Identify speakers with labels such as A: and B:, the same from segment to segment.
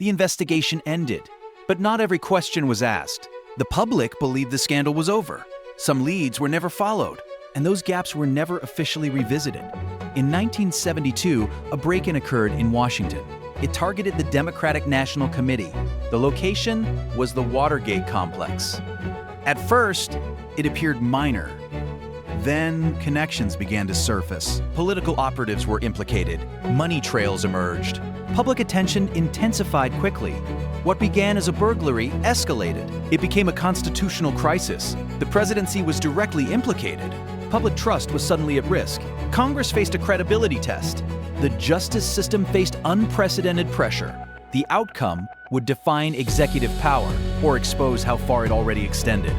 A: The investigation ended, but not every question was asked. The public believed the scandal was over. Some leads were never followed, and those gaps were never officially revisited. In 1972, a break-in occurred in Washington. It targeted the Democratic National Committee. The location was the Watergate complex. At first, it appeared minor. Then, connections began to surface. Political operatives were implicated. Money trails emerged. Public attention intensified quickly. What began as a burglary escalated. It became a constitutional crisis. The presidency was directly implicated. Public trust was suddenly at risk. Congress faced a credibility test. The justice system faced unprecedented pressure. The outcome would define executive power or expose how far it already extended.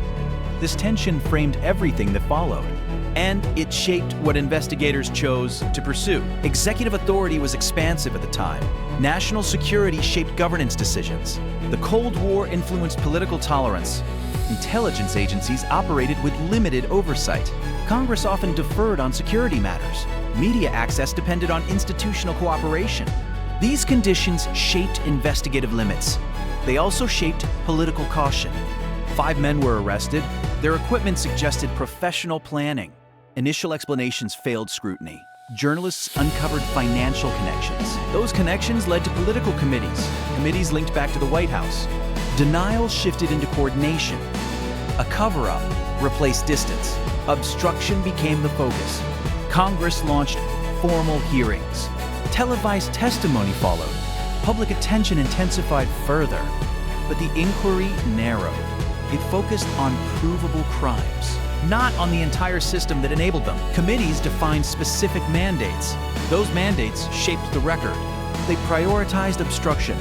A: This tension framed everything that followed, and it shaped what investigators chose to pursue. Executive authority was expansive at the time. National security shaped governance decisions. The Cold War influenced political tolerance. Intelligence agencies operated with limited oversight. Congress often deferred on security matters. Media access depended on institutional cooperation. These conditions shaped investigative limits. They also shaped political caution. 5 men were arrested. Their equipment suggested professional planning. Initial explanations failed scrutiny. Journalists uncovered financial connections. Those connections led to political committees linked back to the White House. Denial shifted into coordination. A cover-up replaced distance. Obstruction became the focus. Congress launched formal hearings. Televised testimony followed. Public attention intensified further. But the inquiry narrowed. It focused on provable crimes, not on the entire system that enabled them. Committees defined specific mandates. Those mandates shaped the record. They prioritized obstruction.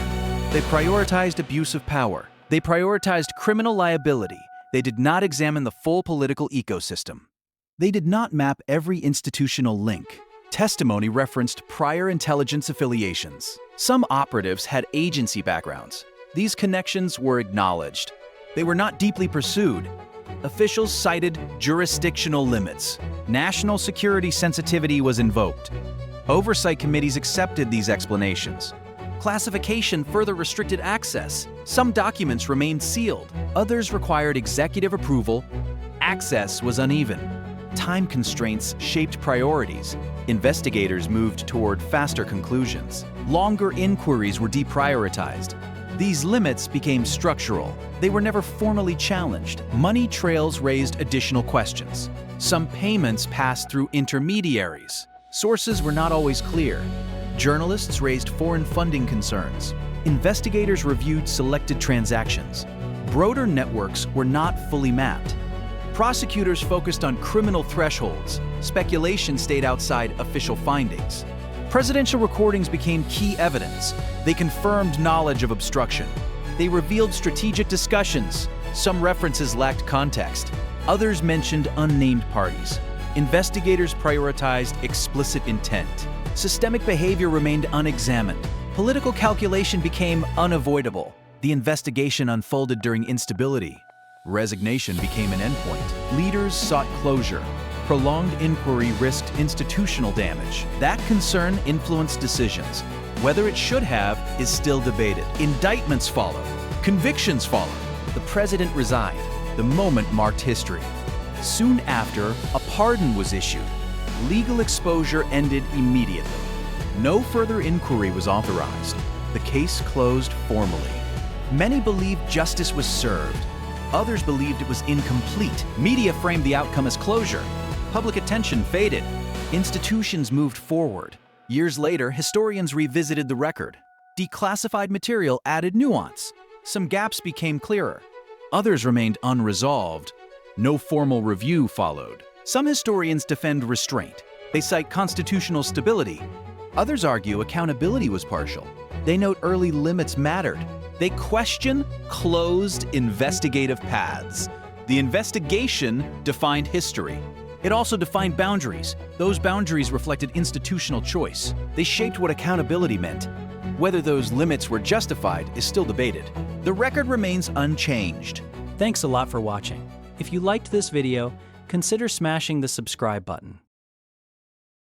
A: They prioritized abuse of power. They prioritized criminal liability. They did not examine the full political ecosystem. They did not map every institutional link. Testimony referenced prior intelligence affiliations. Some operatives had agency backgrounds. These connections were acknowledged. They were not deeply pursued. Officials cited jurisdictional limits. National security sensitivity was invoked. Oversight committees accepted these explanations. Classification further restricted access. Some documents remained sealed. Others required executive approval. Access was uneven. Time constraints shaped priorities. Investigators moved toward faster conclusions. Longer inquiries were deprioritized. These limits became structural. They were never formally challenged. Money trails raised additional questions. Some payments passed through intermediaries. Sources were not always clear. Journalists raised foreign funding concerns. Investigators reviewed selected transactions. Broader networks were not fully mapped. Prosecutors focused on criminal thresholds. Speculation stayed outside official findings. Presidential recordings became key evidence. They confirmed knowledge of obstruction. They revealed strategic discussions. Some references lacked context. Others mentioned unnamed parties. Investigators prioritized explicit intent. Systemic behavior remained unexamined. Political calculation became unavoidable. The investigation unfolded during instability. Resignation became an endpoint. Leaders sought closure. Prolonged inquiry risked institutional damage. That concern influenced decisions. Whether it should have is still debated. Indictments followed. Convictions followed. The president resigned. The moment marked history. Soon after, a pardon was issued. Legal exposure ended immediately. No further inquiry was authorized. The case closed formally. Many believed justice was served. Others believed it was incomplete. Media framed the outcome as closure. Public attention faded. Institutions moved forward. Years later, historians revisited the record. Declassified material added nuance. Some gaps became clearer. Others remained unresolved. No formal review followed. Some historians defend restraint. They cite constitutional stability. Others argue accountability was partial. They note early limits mattered. They question closed investigative paths. The investigation defined history. It also defined boundaries. Those boundaries reflected institutional choice. They shaped what accountability meant. Whether those limits were justified is still debated. The record remains unchanged.
B: Thanks a lot for watching. If you liked this video, consider smashing the subscribe button.